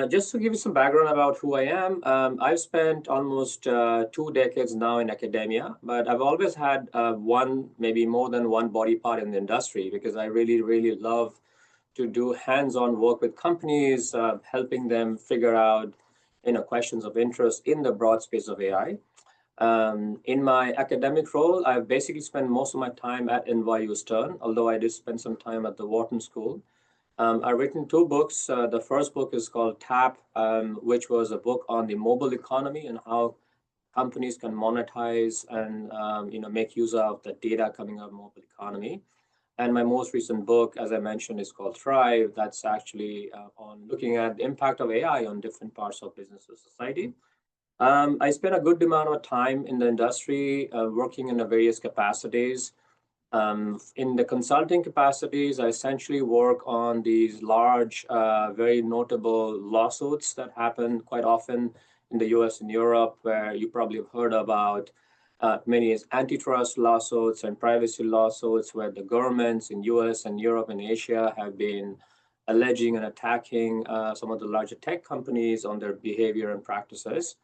Just to give you some background about who I am, I've spent almost 2 decades now in academia, but I've always had maybe more than one body part in the industry because I really, really love to do hands-on work with companies, helping them figure out, questions of interest in the broad space of AI. In my academic role, I've basically spent most of my time at NYU Stern, although I did spend some time at the Wharton School. I've written 2 books. The first book is called TAP, which was a book on the mobile economy and how companies can monetize and make use of the data coming out of mobile economy. And my most recent book, as I mentioned, is called Thrive. That's actually on looking at the impact of AI on different parts of business and society. I spent a good amount of time in the industry, working in the various capacities. In the consulting capacities, I essentially work on these large, very notable lawsuits that happen quite often in the US and Europe, where you probably have heard about many antitrust lawsuits and privacy lawsuits, where the governments in US and Europe and Asia have been alleging and attacking some of the larger tech companies on their behavior and practices.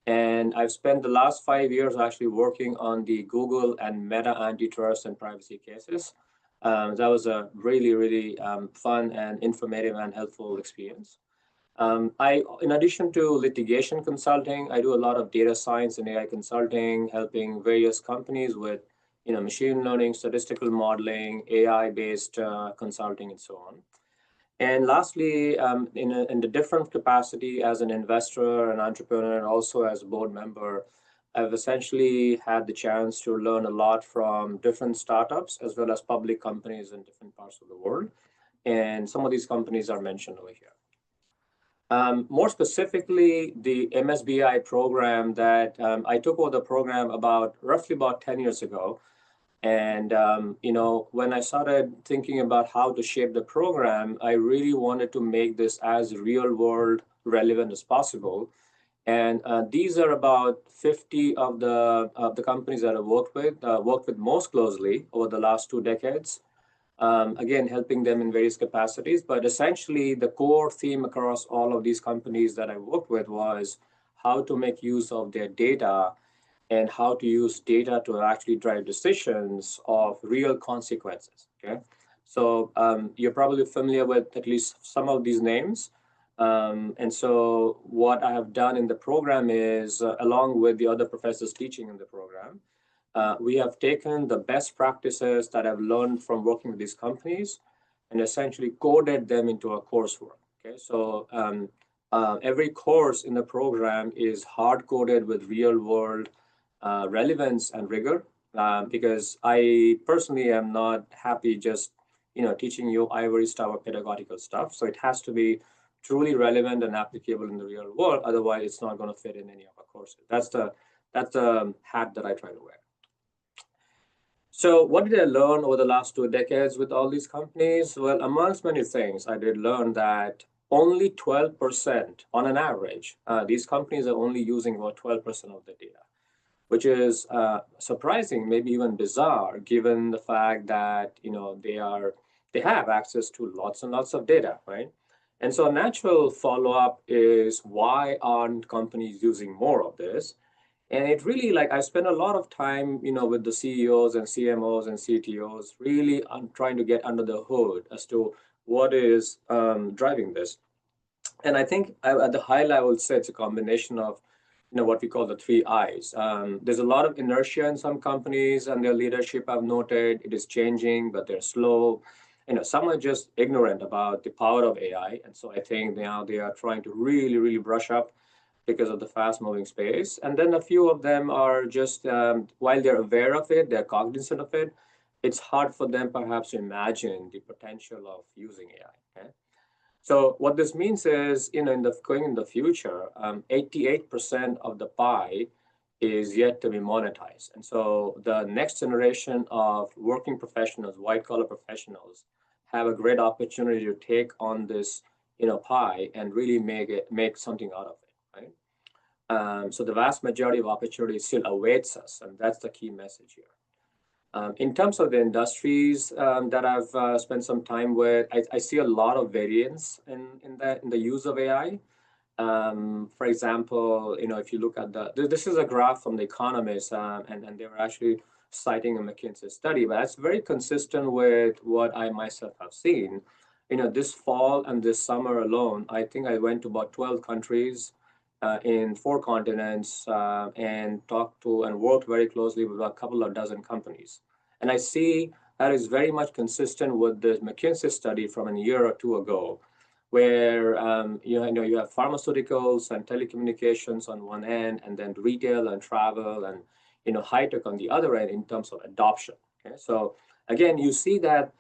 And I've spent the last 5 years actually working on the Google and Meta antitrust and privacy cases. That was a really, really fun and informative and helpful experience. In addition to litigation consulting, I do a lot of data science and AI consulting, helping various companies with, machine learning, statistical modeling, AI-based consulting, and so on. And lastly, in the different capacity as an investor, an entrepreneur, and also as a board member, I've essentially had the chance to learn a lot from different startups as well as public companies in different parts of the world. And some of these companies are mentioned over here. More specifically, the MSBAi program that I took over the program roughly about 10 years ago. And, when I started thinking about how to shape the program, I really wanted to make this as real world relevant as possible. And these are about 50 of the companies that I've worked with most closely over the last 2 decades. Again, helping them in various capacities. But essentially, the core theme across all of these companies that I worked with was how to make use of their data and how to use data to actually drive decisions of real consequences. Okay, so you're probably familiar with at least some of these names. And so what I have done in the program is, along with the other professors teaching in the program, we have taken the best practices that I've learned from working with these companies and essentially coded them into a coursework. Okay, so every course in the program is hard-coded with real-world relevance and rigor, because I personally am not happy just teaching you ivory tower pedagogical stuff. So it has to be truly relevant and applicable in the real world. Otherwise, it's not going to fit in any of our courses. That's the hat that I try to wear. So what did I learn over the last 2 decades with all these companies? Well, amongst many things, I did learn that only 12% on an average, these companies are only using about 12% of the data, which is surprising, maybe even bizarre, given the fact that they have access to lots and lots of data, right? And so a natural follow-up is, why aren't companies using more of this? And it really, I spent a lot of time, with the CEOs and CMOs and CTOs, really trying to get under the hood as to what is driving this. And I think at the high level, it's a combination of what we call the 3 I's. There's a lot of inertia in some companies, and their leadership, I've noted, it is changing, but they're slow. Some are just ignorant about the power of AI. And so I think now they are trying to really, really brush up because of the fast-moving space. And then a few of them are just, while they're aware of it, they're cognizant of it, it's hard for them perhaps to imagine the potential of using AI. Okay? So what this means is, going in the future, 88% of the pie is yet to be monetized. And so the next generation of working professionals, white-collar professionals, have a great opportunity to take on this, pie and really make something out of it. Right? So the vast majority of opportunity still awaits us, and that's the key message here. In terms of the industries that I've spent some time with, I see a lot of variance in the use of AI. For example, if you look at this is a graph from The Economist, and they were actually citing a McKinsey study, but that's very consistent with what I myself have seen. This fall and this summer alone, I think I went to about 12 countries in 4 continents and talked to and worked very closely with a couple of dozen companies. And I see that is very much consistent with the McKinsey study from a year or two ago, where you have pharmaceuticals and telecommunications on one end, and then retail and travel and high tech on the other end in terms of adoption. Okay, so again, you see that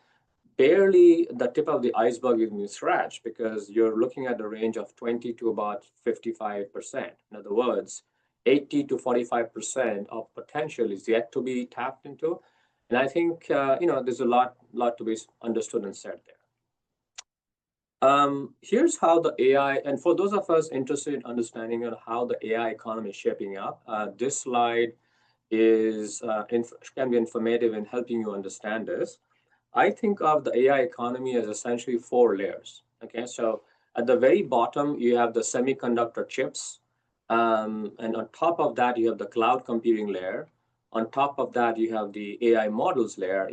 barely the tip of the iceberg is being scratched, because you're looking at the range of 20 to about 55%. In other words, 80 to 45% of potential is yet to be tapped into. And I think there's a lot to be understood and said there. Here's how the AI, and for those of us interested in understanding how the AI economy is shaping up, this slide can be informative in helping you understand this. I think of the AI economy as essentially 4 layers. Okay, so at the very bottom, you have the semiconductor chips, and on top of that, you have the cloud computing layer. On top of that, you have the AI models layer.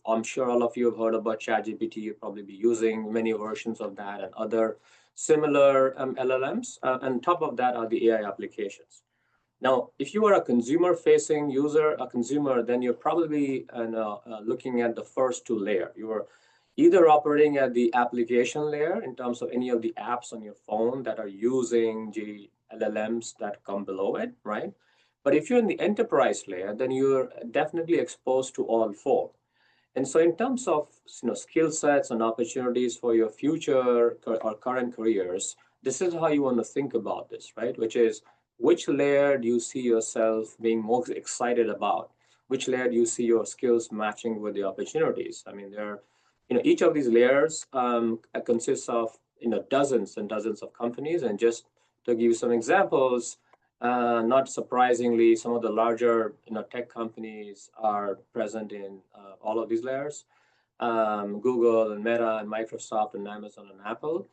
I'm sure all of you have heard about ChatGPT. You'll probably be using many versions of that and other similar LLMs. And on top of that are the AI applications. Now, if you are a consumer-facing user, a consumer, then you're probably looking at the first 2 layers. You are either operating at the application layer in terms of any of the apps on your phone that are using the LLMs that come below it, right? But if you're in the enterprise layer, then you're definitely exposed to all 4. And so in terms of skill sets and opportunities for your future or current careers, this is how you want to think about this, right? Which is, which layer do you see yourself being most excited about? Which layer do you see your skills matching with the opportunities? I mean, each of these layers consists of dozens and dozens of companies. And just to give you some examples, not surprisingly, some of the larger tech companies are present in all of these layers. Google and Meta and Microsoft and Amazon and Apple.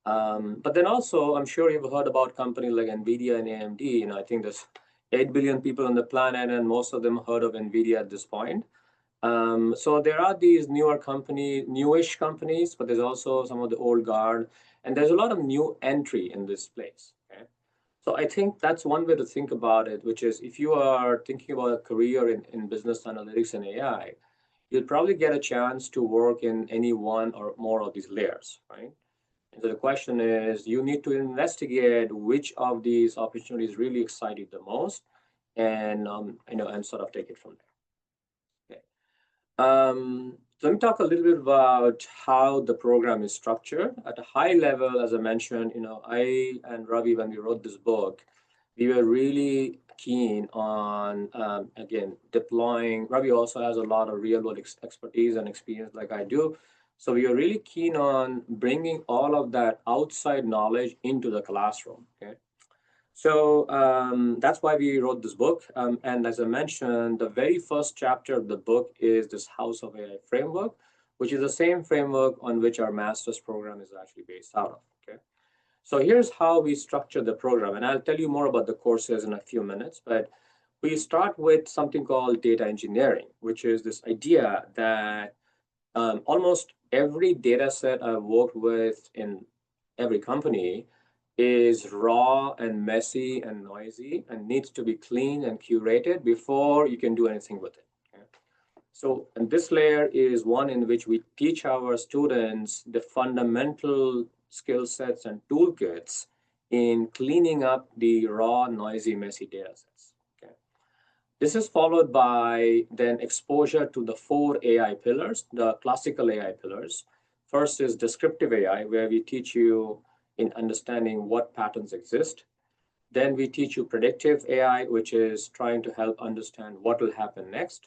But then also, I'm sure you've heard about companies like NVIDIA and AMD. I think there's 8 billion people on the planet, and most of them heard of NVIDIA at this point. So there are these newish companies, but there's also some of the old guard, and there's a lot of new entry in this place. Okay? So I think that's one way to think about it, which is if you are thinking about a career in business analytics and AI, you'll probably get a chance to work in any one or more of these layers, right? And so the question is, you need to investigate which of these opportunities really excite you the most, and and sort of take it from there. Okay. So let me talk a little bit about how the program is structured. At a high level, as I mentioned, I and Ravi, when we wrote this book, we were really keen on, again, deploying. Ravi also has a lot of real-world expertise and experience like I do. So we are really keen on bringing all of that outside knowledge into the classroom. Okay. So that's why we wrote this book. And as I mentioned, the very first chapter of the book is this House of AI framework, which is the same framework on which our master's program is actually based out of. Okay. So here's how we structure the program. And I'll tell you more about the courses in a few minutes. But we start with something called data engineering, which is this idea that almost every data set I've worked with in every company is raw and messy and noisy and needs to be clean and curated before you can do anything with it. Okay? So, and this layer is one in which we teach our students the fundamental skill sets and toolkits in cleaning up the raw, noisy, messy data sets. Okay? This is followed by then exposure to the 4 AI pillars, the classical AI pillars. First is descriptive AI, where we teach you in understanding what patterns exist. Then we teach you predictive AI, which is trying to help understand what will happen next.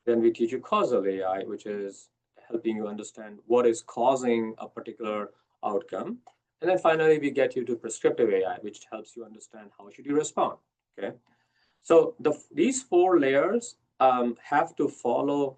Then we teach you causal AI, which is helping you understand what is causing a particular outcome. And then finally, we get you to prescriptive AI, which helps you understand how should you respond. Okay. So these 4 layers have to follow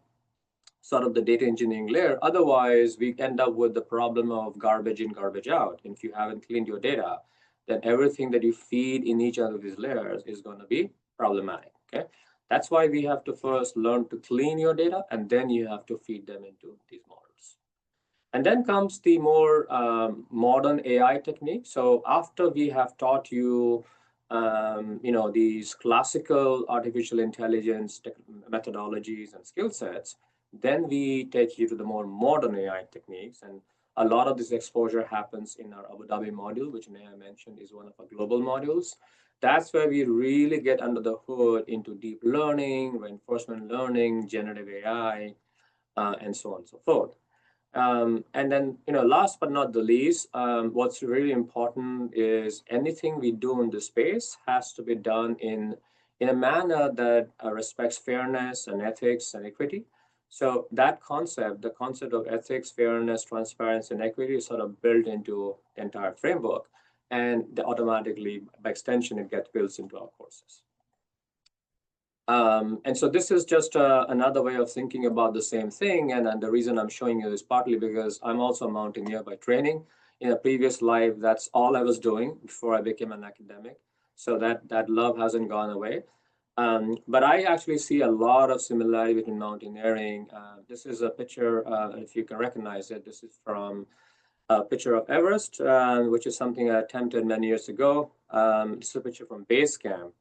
sort of the data engineering layer. Otherwise, we end up with the problem of garbage in, garbage out. And if you haven't cleaned your data, then everything that you feed in each of these layers is going to be problematic. Okay, that's why we have to first learn to clean your data, and then you have to feed them into these models. And then comes the more modern AI technique. So after we have taught you, these classical artificial intelligence methodologies and skill sets, then we take you to the more modern AI techniques. And a lot of this exposure happens in our Abu Dhabi module, which Neha mentioned is one of our global modules. That's where we really get under the hood into deep learning, reinforcement learning, generative AI, and so on and so forth. And then, last but not the least, what's really important is anything we do in this space has to be done in a manner that respects fairness and ethics and equity. So that concept, the concept of ethics, fairness, transparency, and equity is sort of built into the entire framework. And automatically, by extension, it gets built into our courses. And so this is just another way of thinking about the same thing. And the reason I'm showing you is partly because I'm also a mountaineer by training. In a previous life, that's all I was doing before I became an academic. So that love hasn't gone away. But I actually see a lot of similarity between mountaineering. This is a picture, if you can recognize it, this is from a picture of Everest, which is something I attempted many years ago. This is a picture from base camp.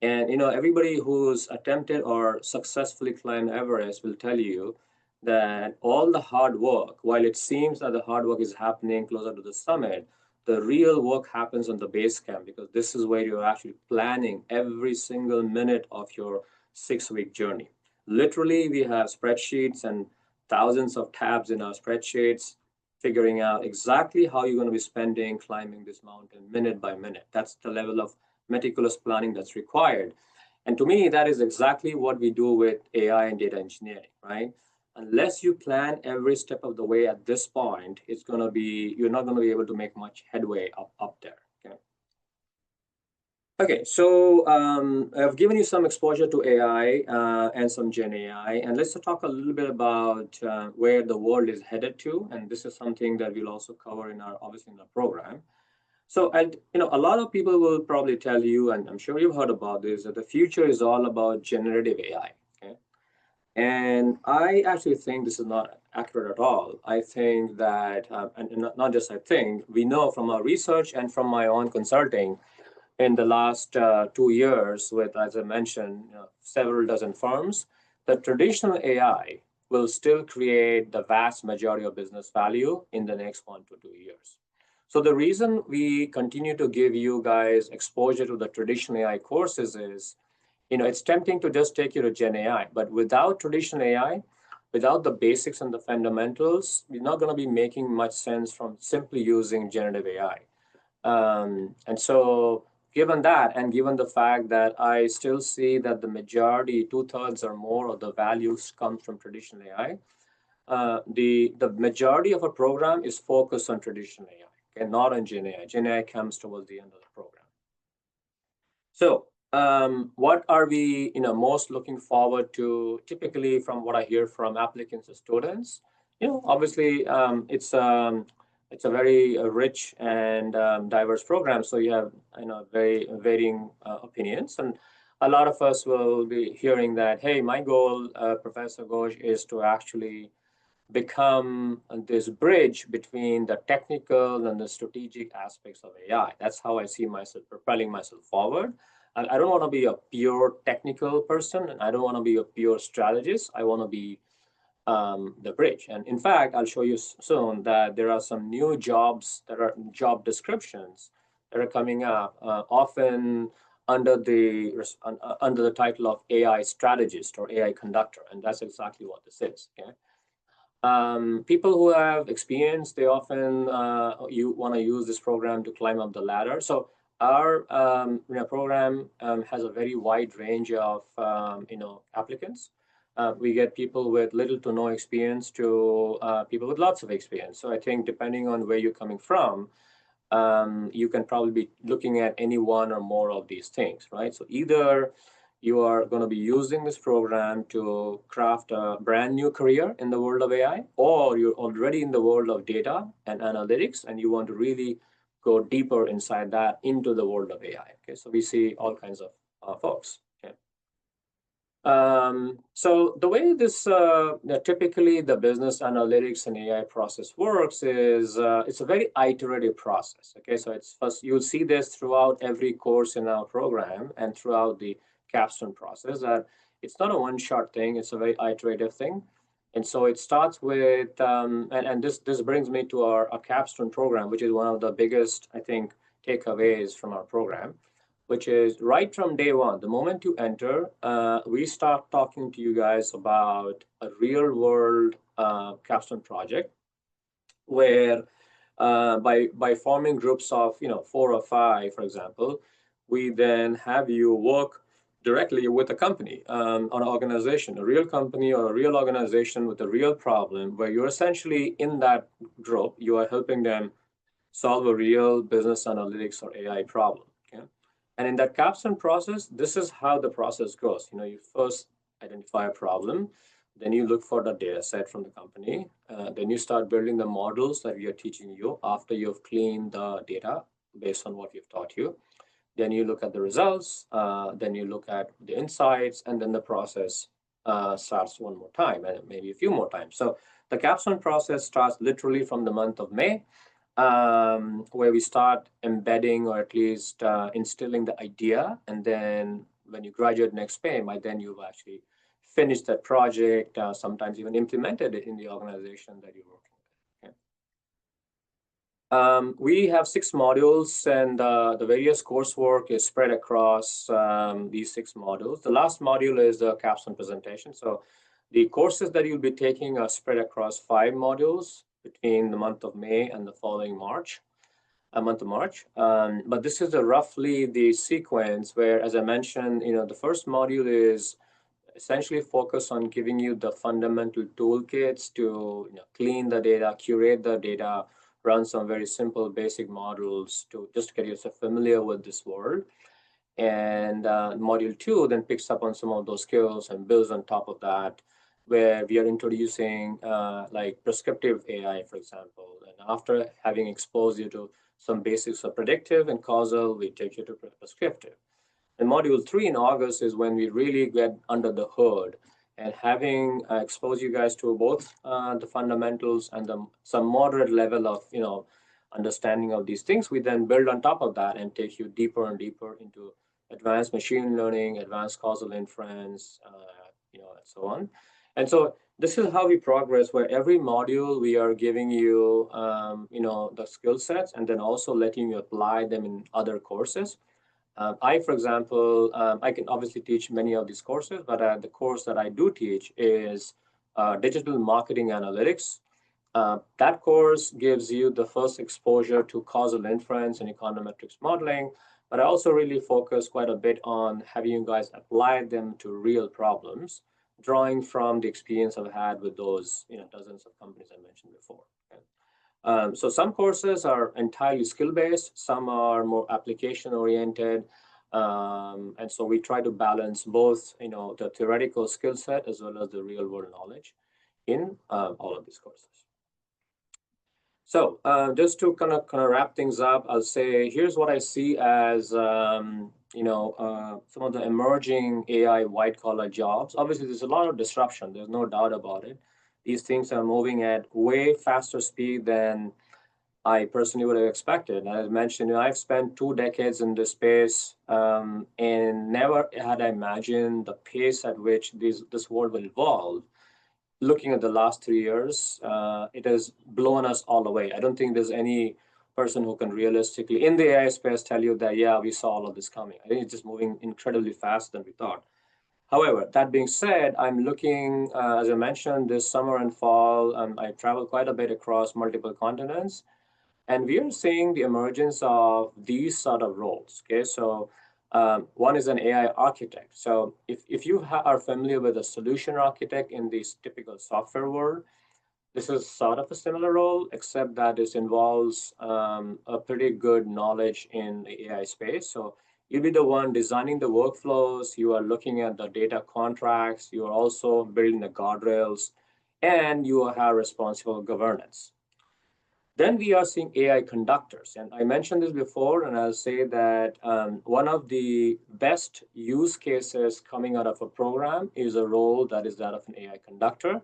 And everybody who's attempted or successfully climbed Everest will tell you that all the hard work, while it seems that the hard work is happening closer to the summit, the real work happens on the base camp, because this is where you're actually planning every single minute of your 6-week journey. Literally, we have spreadsheets and thousands of tabs in our spreadsheets, figuring out exactly how you're going to be spending climbing this mountain minute by minute. That's the level of meticulous planning that's required. And to me, that is exactly what we do with AI and data engineering, right? Unless you plan every step of the way at this point, you're not going to be able to make much headway up there. Okay. Okay, so I've given you some exposure to AI and some Gen AI, and let's talk a little bit about where the world is headed to. And this is something that we'll also cover obviously in our program. So, and a lot of people will probably tell you, and I'm sure you've heard about this, that the future is all about generative AI. Okay? And I actually think this is not accurate at all. I think that, and not just I think, we know from our research and from my own consulting in the last 2 years with, as I mentioned, several dozen firms, that traditional AI will still create the vast majority of business value in the next 1 to 2 years. So the reason we continue to give you guys exposure to the traditional AI courses is, it's tempting to just take you to Gen AI, but without traditional AI, without the basics and the fundamentals, we're not going to be making much sense from simply using generative AI. And so given that, and given the fact that I still see that the majority, 2/3 or more of the values come from traditional AI, the majority of a program is focused on traditional AI, and not on Gen AI. Gen AI comes towards the end of the program. So what are we most looking forward to typically from what I hear from applicants and students? Obviously it's a very rich and diverse program. So you have very varying opinions, and a lot of us will be hearing that, hey, my goal, Professor Ghose, is to actually become this bridge between the technical and the strategic aspects of AI. That's how I see myself propelling myself forward. I don't want to be a pure technical person, and I don't want to be a pure strategist. I want to be the bridge. And in fact, I'll show you soon that there are some new jobs that are job descriptions that are coming up, often under the title of AI strategist or AI conductor, and that's exactly what this is. Okay. People who have experience, they often you want to use this program to climb up the ladder. So our program has a very wide range of applicants. We get people with little to no experience to people with lots of experience. So I think depending on where you're coming from, you can probably be looking at any one or more of these things, right? So either you are going to be using this program to craft a brand new career in the world of AI, or you're already in the world of data and analytics, and you want to really go deeper inside that into the world of AI. Okay, so we see all kinds of folks. Okay. So the way this typically the business analytics and AI process works is it's a very iterative process. Okay, so it's first you'll see this throughout every course in our program and throughout the capstone process that it's not a one-shot thing; it's a very iterative thing. And so it starts with, and this brings me to our capstone program, which is one of the biggest, I think, takeaways from our program, which is right from day one, the moment you enter, we start talking to you guys about a real world capstone project where by forming groups of 4 or 5, for example, we then have you work directly with a company or an organization, a real company or a real organization with a real problem, where you're essentially in that group, you are helping them solve a real business analytics or AI problem. Okay? And in that capstone process, this is how the process goes. You first identify a problem, then you look for the data set from the company, then you start building the models that we are teaching you after you've cleaned the data based on what we've taught you. Then you look at the results, then you look at the insights, and then the process starts one more time and maybe a few more times. So the capstone process starts literally from the month of May, where we start embedding or at least instilling the idea. And then when you graduate next May, by then you've actually finished that project, sometimes even implemented it in the organization that you're working with. Okay? We have 6 modules, and the various coursework is spread across these 6 modules. The last module is the capstone presentation. So the courses that you'll be taking are spread across 5 modules between the month of May and the following month of March. But this is roughly the sequence where, as I mentioned, the first module is essentially focused on giving you the fundamental toolkits to clean the data, curate the data, run some very simple basic models to just get yourself familiar with this world. And module 2 then picks up on some of those skills and builds on top of that, where we are introducing like prescriptive AI, for example. And after having exposed you to some basics of predictive and causal, we take you to prescriptive. And module 3 in August is when we really get under the hood, and having exposed you guys to both the fundamentals and some moderate level of understanding of these things, we then build on top of that and take you deeper and deeper into advanced machine learning, advanced causal inference, and so on. And so this is how we progress, where every module we are giving you, the skill sets, and then also letting you apply them in other courses. For example, I can obviously teach many of these courses, but the course that I do teach is digital marketing analytics. That course gives you the first exposure to causal inference and econometrics modeling, but I also really focus quite a bit on having you guys apply them to real problems, drawing from the experience I've had with those dozens of companies I mentioned before. Okay? So some courses are entirely skill-based, some are more application-oriented, and so we try to balance both, the theoretical skill set as well as the real-world knowledge in all of these courses. So just to kind of wrap things up, I'll say here's what I see as some of the emerging AI white-collar jobs. Obviously, there's a lot of disruption. There's no doubt about it. These things are moving at way faster speed than I personally would have expected. As I mentioned, I've spent 2 decades in this space, and never had I imagined the pace at which this world will evolve. Looking at the last 3 years, it has blown us all away. I don't think there's any person who can realistically, in the AI space, tell you that, yeah, we saw all of this coming. I think it's just moving incredibly faster than we thought. However, that being said, I'm looking, as I mentioned, this summer and fall, I travel quite a bit across multiple continents, and we are seeing the emergence of these sort of roles. Okay, so one is an AI architect. So if you are familiar with a solution architect in this typical software world, this is sort of a similar role, except that it involves a pretty good knowledge in the AI space. So you'll be the one designing the workflows, you are looking at the data contracts, you are also building the guardrails, and you have responsible governance. Then we are seeing AI conductors. And I mentioned this before, and I'll say that one of the best use cases coming out of a program is a role that is that of an AI conductor,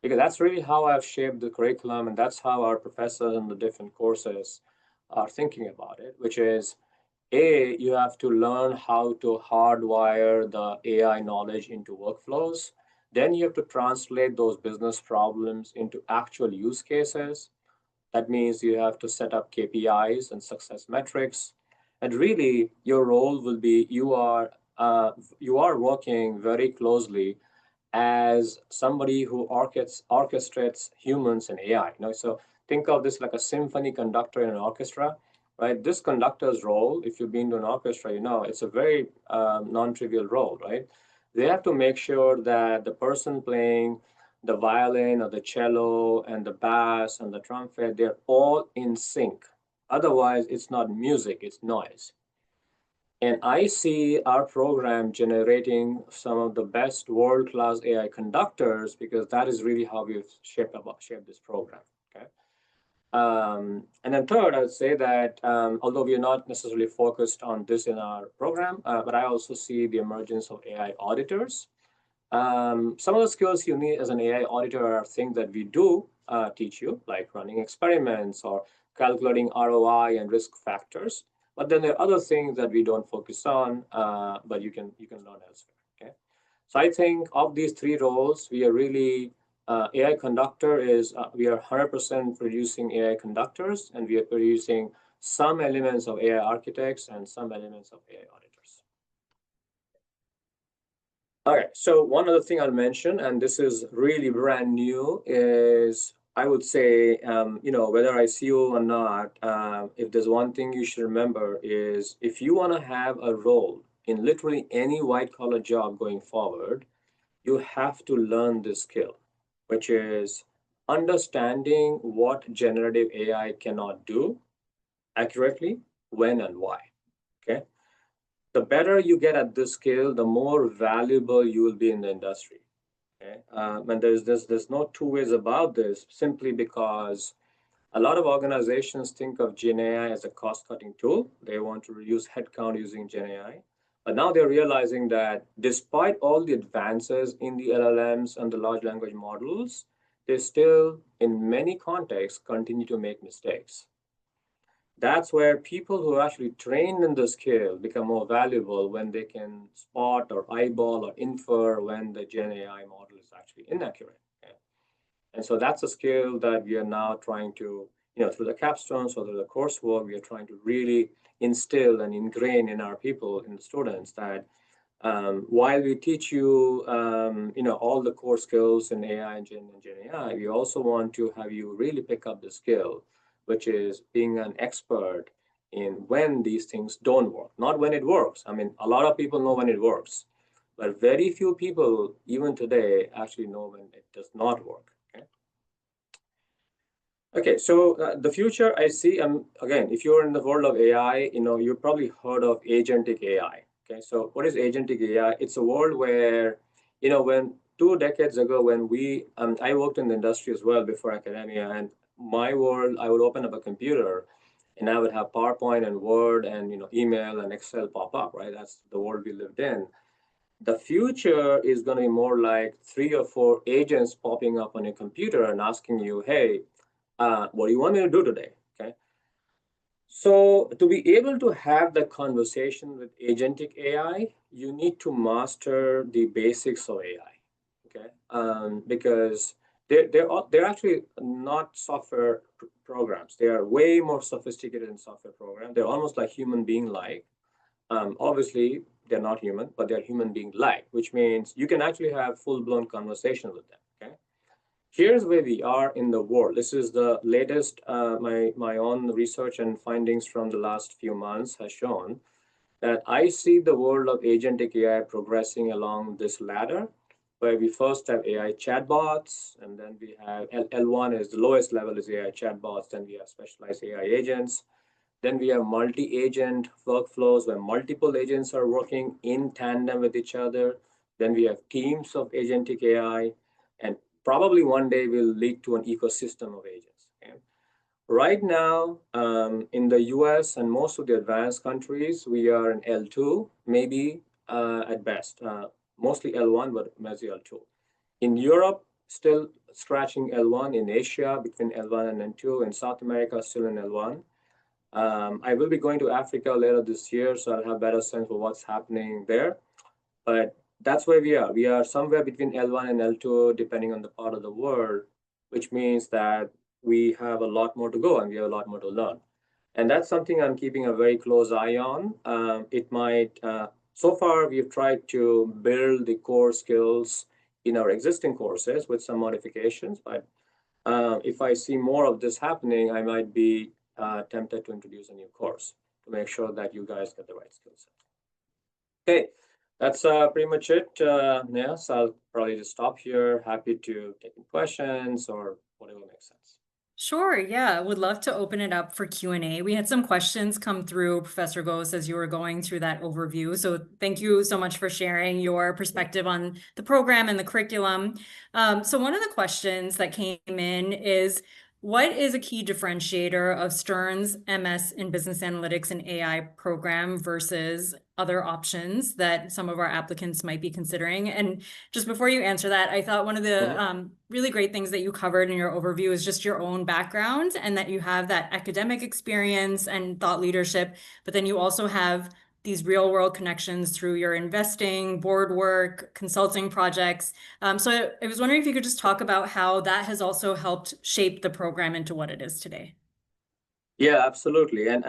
because that's really how I've shaped the curriculum, and that's how our professors in the different courses are thinking about it, which is you have to learn how to hardwire the AI knowledge into workflows. Then you have to translate those business problems into actual use cases. That means you have to set up KPIs and success metrics. And really, your role will be you are working very closely as somebody who orchestrates humans and AI. So think of this like a symphony conductor in an orchestra, right? This conductor's role, if you've been to an orchestra, it's a very non-trivial role, right? They have to make sure that the person playing the violin or the cello and the bass and the trumpet, they're all in sync. Otherwise, it's not music, it's noise. And I see our program generating some of the best world-class AI conductors because that is really how we've shaped this program. Okay. And then third, I would say that although we are not necessarily focused on this in our program, but I also see the emergence of AI auditors. Some of the skills you need as an AI auditor are things that we do teach you, like running experiments or calculating ROI and risk factors. But then there are other things that we don't focus on, but you can learn elsewhere. Okay, so I think of these three roles, we are really AI conductor is we are 100% producing AI conductors, and we are producing some elements of AI architects and some elements of AI auditors. Okay, so one other thing I'll mention, and this is really brand new, is I would say, whether I see you or not, if there's one thing you should remember is if you want to have a role in literally any white collar job going forward, you have to learn this skill, which is understanding what generative AI cannot do accurately, when and why. Okay, the better you get at this skill, the more valuable you will be in the industry. Okay, and there's no two ways about this. Simply because a lot of organizations think of Gen AI as a cost-cutting tool. They want to reduce headcount using Gen AI. But now they're realizing that despite all the advances in the LLMs and the large language models, they still, in many contexts, continue to make mistakes. That's where people who are actually trained in the skill become more valuable when they can spot or eyeball or infer when the Gen AI model is actually inaccurate. Okay? And so that's a skill that we are now trying to, through the capstones or through the coursework, we are trying to really instill and ingrain in our people, in the students, that while we teach you, all the core skills in AI and Gen AI, we also want to have you really pick up the skill, which is being an expert in when these things don't work, not when it works. I mean, a lot of people know when it works, but very few people, even today, actually know when it does not work. Okay. Okay, so the future I see, again, if you're in the world of AI, you've probably heard of agentic AI. Okay, so what is agentic AI? It's a world where, when 2 decades ago, when I worked in the industry as well before academia, and my world, I would open up a computer and I would have PowerPoint and Word and email and Excel pop up, right? That's the world we lived in. The future is going to be more like 3 or 4 agents popping up on your computer and asking you, hey, what do you want me to do today? Okay. So to be able to have the conversation with agentic AI, you need to master the basics of AI. Okay. Because they're actually not software programs. They are way more sophisticated than software programs. They're almost like human being like. Obviously, they're not human, but they're human being like, which means you can actually have full blown conversation with them. Okay. Here's where we are in the world. This is the latest, my own research and findings from the last few months has shown that I see the world of agentic AI progressing along this ladder, where we first have AI chatbots, and then we have L1 is the lowest level is AI chatbots, then we have specialized AI agents. Then we have multi-agent workflows where multiple agents are working in tandem with each other. Then we have teams of agentic AI, and probably one day will lead to an ecosystem of agents. Okay? Right now, in the US and most of the advanced countries, we are in L2, maybe at best, mostly L1, but mostly L2. In Europe, still scratching L1. In Asia, between L1 and N2. In South America, still in L1. I will be going to Africa later this year, so I'll have better sense of what's happening there. But that's where we are. We are somewhere between L1 and L2, depending on the part of the world, which means that we have a lot more to go and we have a lot more to learn. And that's something I'm keeping a very close eye on. So far, we've tried to build the core skills in our existing courses with some modifications. But if I see more of this happening, I might be tempted to introduce a new course to make sure that you guys get the right skill set. Okay, that's pretty much it. Yeah, so I'll probably just stop here. Happy to take questions or whatever makes sense. Sure, yeah, would love to open it up for Q&A. We had some questions come through, Professor Ghose, as you were going through that overview. So thank you so much for sharing your perspective on the program and the curriculum. So one of the questions that came in is, what is a key differentiator of Stern's MS in Business Analytics and AI program versus other options that some of our applicants might be considering? And just before you answer that, I thought one of the really great things that you covered in your overview is just your own background and that you have that academic experience and thought leadership, but then you also have these real world connections through your investing, board work, consulting projects. So I was wondering if you could just talk about how that has also helped shape the program into what it is today. Yeah, absolutely. I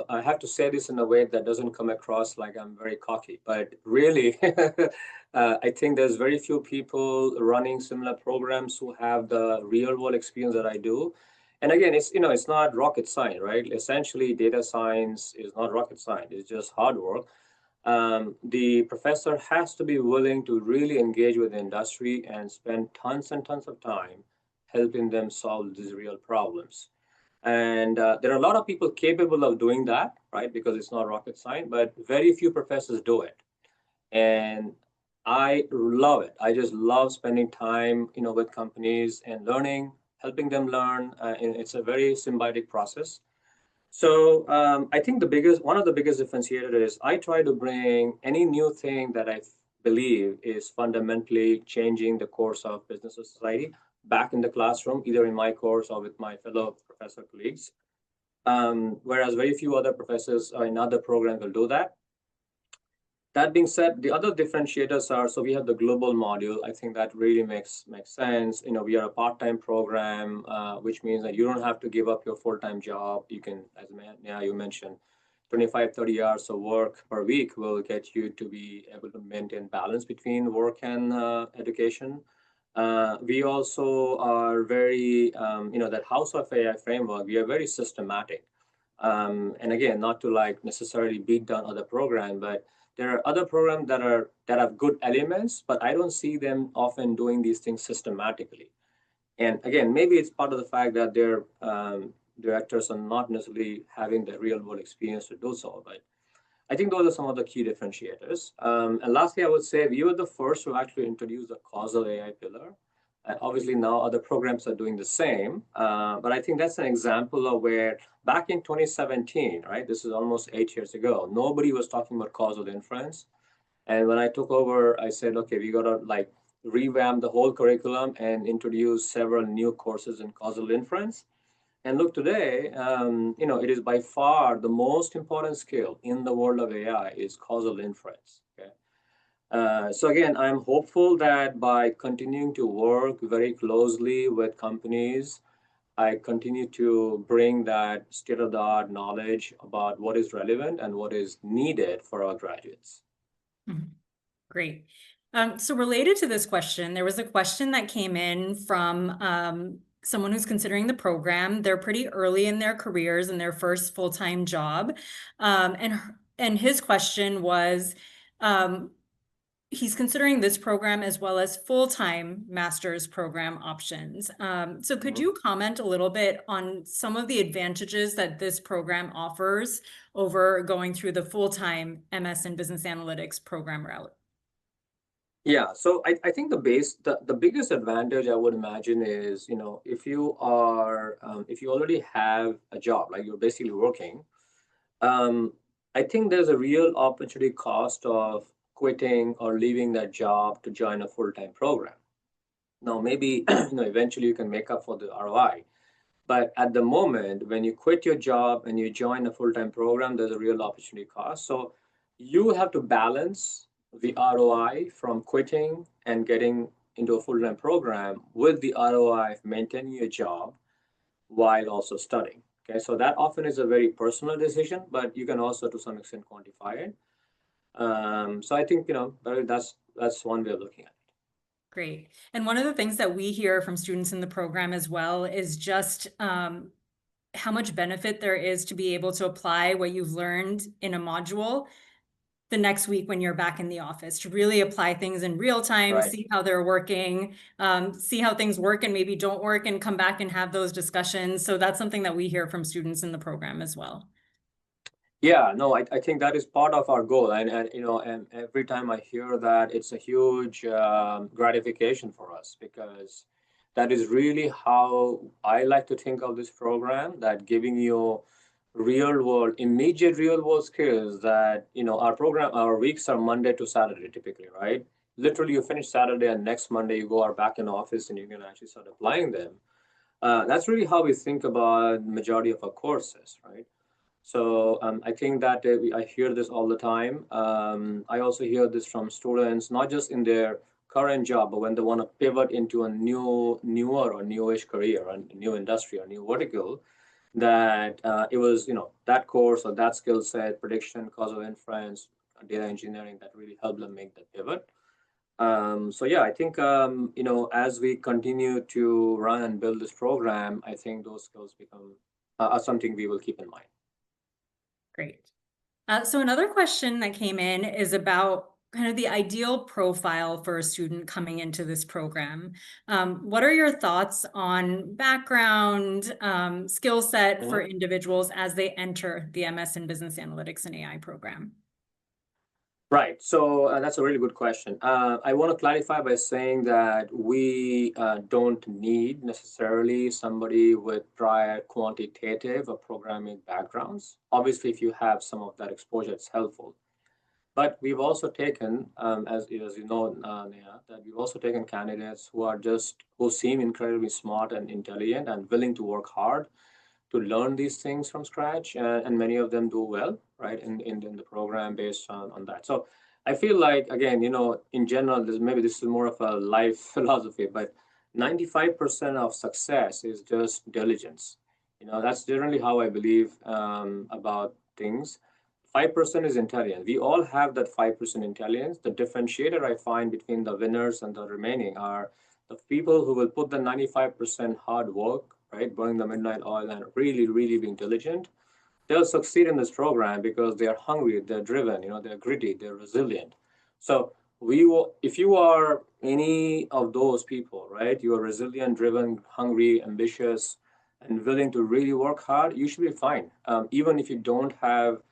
have to say this in a way that doesn't come across like I'm very cocky, but really, I think there's very few people running similar programs who have the real world experience that I do. And again, it's not rocket science, right? Essentially, data science is not rocket science. It's just hard work. The professor has to be willing to really engage with the industry and spend tons and tons of time helping them solve these real problems. And there are a lot of people capable of doing that, right? Because it's not rocket science, but very few professors do it. And I love it. I just love spending time, with companies and learning, helping them learn. And it's a very symbiotic process. So I think one of the biggest differentiators is I try to bring any new thing that I believe is fundamentally changing the course of business or society back in the classroom, either in my course or with my fellow professor colleagues. Whereas very few other professors in other programs will do that. That being said, the other differentiators are, so we have the global module. I think that really makes sense. We are a part-time program, which means that you don't have to give up your full-time job. You can, as you mentioned, 25, 30 hours of work per week will get you to be able to maintain balance between work and education. We also are very, that House of AI framework, we are very systematic. And again, not to like necessarily beat down other programs, but there are other programs that have good elements, but I don't see them often doing these things systematically. And again, maybe it's part of the fact that their directors are not necessarily having the real world experience to do so. But I think those are some of the key differentiators. And lastly, I would say we were the first to actually introduce the causal AI pillar. And obviously now other programs are doing the same. But I think that's an example of where back in 2017, right, this is almost 8 years ago, nobody was talking about causal inference. And when I took over, I said, okay, we got to like revamp the whole curriculum and introduce several new courses in causal inference. And look, today, it is by far the most important skill in the world of AI is causal inference. Okay. So again, I'm hopeful that by continuing to work very closely with companies, I continue to bring that state-of-the-art knowledge about what is relevant and what is needed for our graduates. Great. So related to this question, there was a question that came in from someone who's considering the program. They're pretty early in their careers and their first full-time job. And his question was, he's considering this program as well as full-time master's program options. So could you comment a little bit on some of the advantages that this program offers over going through the full-time MS in Business Analytics program route? Yeah, so I think the biggest advantage I would imagine is, if you are if you already have a job, like you're basically working, um, I think there's a real opportunity cost of quitting or leaving that job to join a full-time program. Now, maybe eventually you can make up for the ROI, but at the moment when you quit your job and you join a full-time program, there's a real opportunity cost. So you have to balance the ROI from quitting and getting into a full-time program with the ROI of maintaining your job while also studying. Okay, so that often is a very personal decision, but you can also to some extent quantify it. So I think that's one way of looking at it. Great. And one of the things that we hear from students in the program as well is just how much benefit there is to be able to apply what you've learned in a module the next week when you're back in the office, to really apply things in real time, Right. see how they're working, see how things work and maybe don't work, and come back and have those discussions. So that's something that we hear from students in the program as well. Yeah, no, I think that is part of our goal, and every time I hear that, it's a huge gratification for us because that is really how I like to think of this program, that giving you immediate real world skills that, our weeks are Monday to Saturday typically, right? Literally, you finish Saturday and next Monday you go are back in office and you can actually start applying them. That's really how we think about majority of our courses, right? So I think that I hear this all the time. I also hear this from students, not just in their current job, but when they want to pivot into a newer or newish career, a new industry or new vertical, that it was, that course or that skill set, prediction, causal inference, data engineering, that really helped them make that pivot. So yeah, I think, as we continue to run and build this program, I think those skills become are something we will keep in mind. Great. So another question that came in is about kind of the ideal profile for a student coming into this program. What are your thoughts on background, skill set for individuals as they enter the MS in Business Analytics and AI program? Right. So that's a really good question. I want to clarify by saying that we don't need necessarily somebody with prior quantitative or programming backgrounds. Obviously, if you have some of that exposure, it's helpful. But we've also taken, as you know, Neha, that we've also taken candidates who seem incredibly smart and intelligent and willing to work hard to learn these things from scratch, and many of them do well, right, in the program based on that. So I feel like, again, in general, maybe this is more of a life philosophy, but 95% of success is just diligence. That's generally how I believe about things. 5% is intelligence. We all have that 5% intelligence. The differentiator I find between the winners and the remaining are the people who will put the 95% hard work, right, burning the midnight oil and really, really being diligent. They'll succeed in this program because they are hungry, they're driven, they're gritty, they're resilient. So if you are any of those people, right, you are resilient, driven, hungry, ambitious, and willing to really work hard, you should be fine, even if you don't have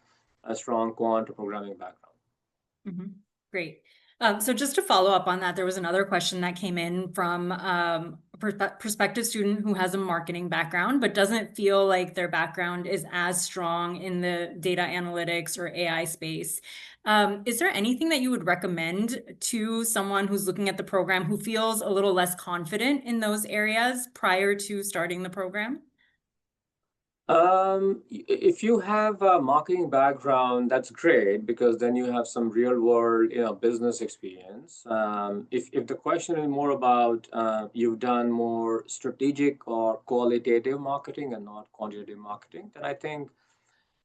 a strong quant or programming background. Great. So just to follow up on that, there was another question that came in from a prospective student who has a marketing background, but doesn't feel like their background is as strong in the data analytics or AI space. Is there anything that you would recommend to someone who's looking at the program who feels a little less confident in those areas prior to starting the program? If you have a marketing background, that's great because then you have some real world, business experience. If the question is more about you've done more strategic or qualitative marketing and not quantitative marketing, then I think,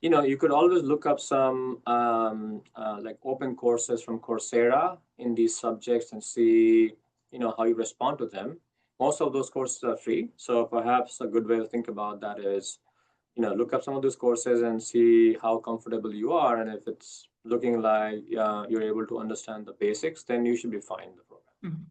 you could always look up some like open courses from Coursera in these subjects and see, how you respond to them. Most of those courses are free, so perhaps a good way to think about that is, look up some of those courses and see how comfortable you are. And if it's looking like you're able to understand the basics, then you should be fine in the program.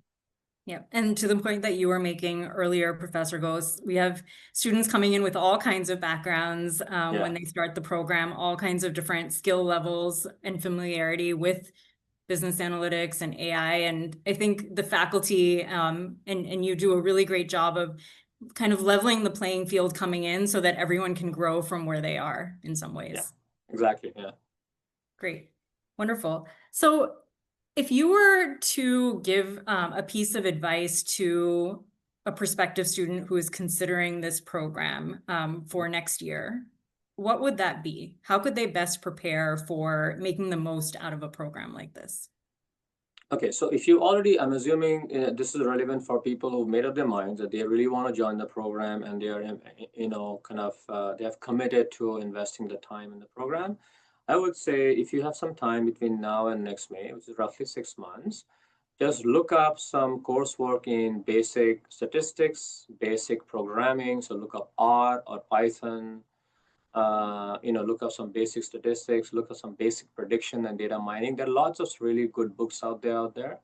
Yeah, and to the point that you were making earlier, Professor Ghose, we have students coming in with all kinds of backgrounds when they start the program, all kinds of different skill levels and familiarity with business analytics and AI. And I think the faculty and you do a really great job of kind of leveling the playing field coming in so that everyone can grow from where they are in some ways. Yeah, exactly. Yeah. Great. Wonderful. So if you were to give a piece of advice to a prospective student who is considering this program for next year, what would that be? How could they best prepare for making the most out of a program like this? Okay, so if you already, I'm assuming this is relevant for people who've made up their minds that they really want to join the program and they are, kind of, they have committed to investing the time in the program. I would say if you have some time between now and next May, which is roughly 6 months, just look up some coursework in basic statistics, basic programming. So look up R or Python, look up some basic statistics, look up some basic prediction and data mining. There are lots of really good books out there.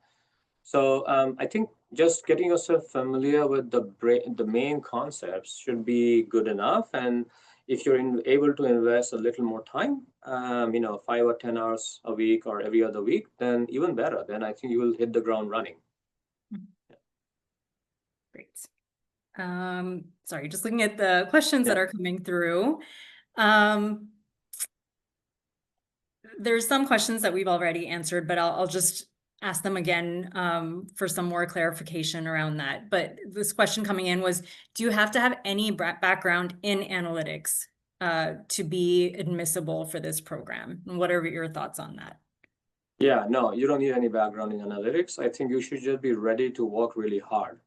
So I think just getting yourself familiar with the main concepts should be good enough. And if you're able to invest a little more time, 5 or 10 hours a week or every other week, then even better. Then I think you will hit the ground running. Great. Sorry, just looking at the questions that are coming through. There's some questions that we've already answered, but I'll just ask them again for some more clarification around that. But this question coming in was, do you have to have any background in analytics to be admissible for this program? And what are your thoughts on that? Yeah, no, you don't need any background in analytics. I think you should just be ready to work really hard.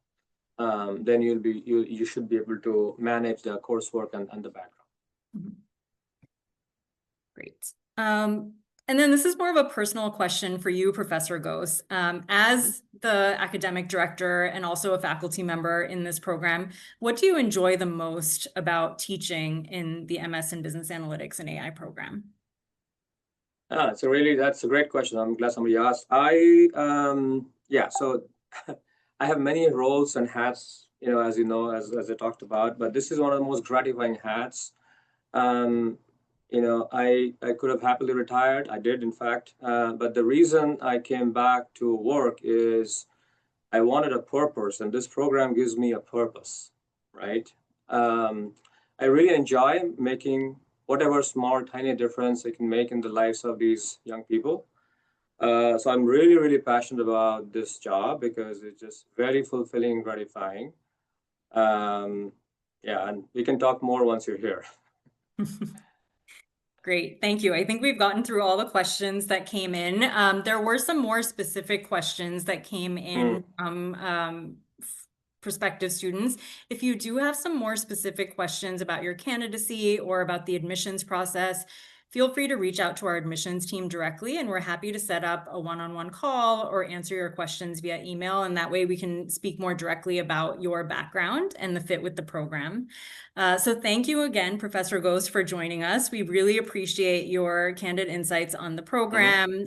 Then you should be able to manage the coursework and the background. Mm-hmm. Great. And then this is more of a personal question for you, Professor Ghose. As the academic director and also a faculty member in this program, what do you enjoy the most about teaching in the MS in Business Analytics and AI program? That's a great question. I'm glad somebody asked. So I have many roles and hats, as I talked about, but this is one of the most gratifying hats. I could have happily retired. I did, in fact. But the reason I came back to work is I wanted a purpose, and this program gives me a purpose, right? I really enjoy making whatever small, tiny difference it can make in the lives of these young people. So I'm really, really passionate about this job because it's just very fulfilling and gratifying. And we can talk more once you're here. Great, thank you. I think we've gotten through all the questions that came in. There were some more specific questions that came in from prospective students. If you do have some more specific questions about your candidacy or about the admissions process, feel free to reach out to our admissions team directly, and we're happy to set up a one-on-one call or answer your questions via email. And that way we can speak more directly about your background and the fit with the program. So thank you again, Professor Ghose, for joining us. We really appreciate your candid insights on the program,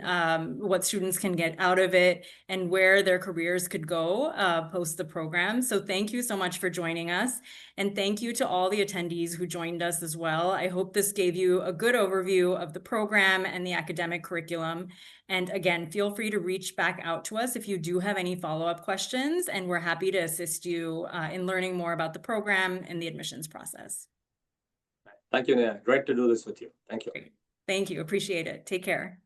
what students can get out of it, and where their careers could go post the program. So thank you so much for joining us. And thank you to all the attendees who joined us as well. I hope this gave you a good overview of the program and the academic curriculum. And again, feel free to reach back out to us if you do have any follow-up questions, and we're happy to assist you in learning more about the program and the admissions process. Thank you, Neha. Great to do this with you. Thank you. Great. Thank you. Appreciate it. Take care.